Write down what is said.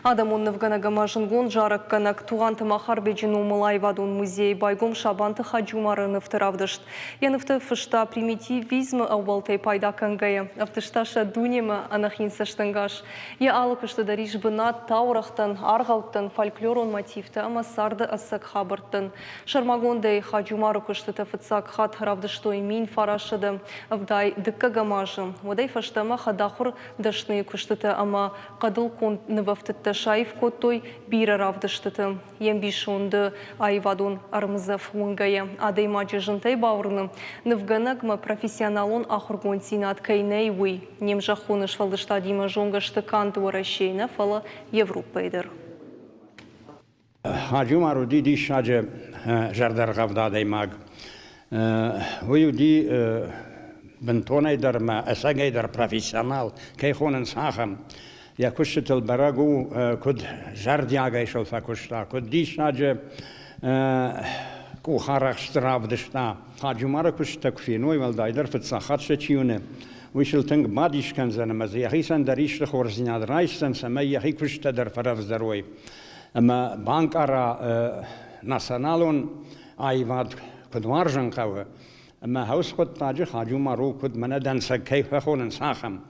Адамун Невганагама жынгон жарық канак туғанты махар беджину Малайвадун музей байгом шабанты хаджумары нефтыравдышт. Янывты фышта примитивизм аубалтай пайда кангая. Автышташа дунема анахинсаштангаш. Я алыкышты дариш бына таурахтан, арғауттан, фольклорон мотивты, ама сарды асак хабырттан. Шармагондай хаджумары кышты тафыцак хат равдыштой мин фарашыды. Авдай дыккагамажы. Водай фаштама хадахур дашны кышты ама қадыл кон нывафтытты шайф коттой бира равдыштыты. Ембишонды айвадун армызав унгая. Адай маджы жынтай баурыны. Нывганагма профессионалон ахургон синат кайнай уй. Немжахуныш фалдышта дима жонгашты канты уращейна фала Европейдер. Хаджумару ди шаджы жардар гавда даймаг. Уйди бентонайдар ма асагайдар профессионал кайхонен сахам. Я кушал барагу код жардиага ишел факушта код дишаджа кухарах стравдышта хаджумара кушта кфиной валдайдар фцахат шечюне вышел тинг мадиш канзана мазия хисан дариш хорзиняд райстан самая хикушта дар фарав здоровой ама банкара националон айвад кодваржан кавы ама хаус код таджи хаджумару код мана данса кайфа хонен сахам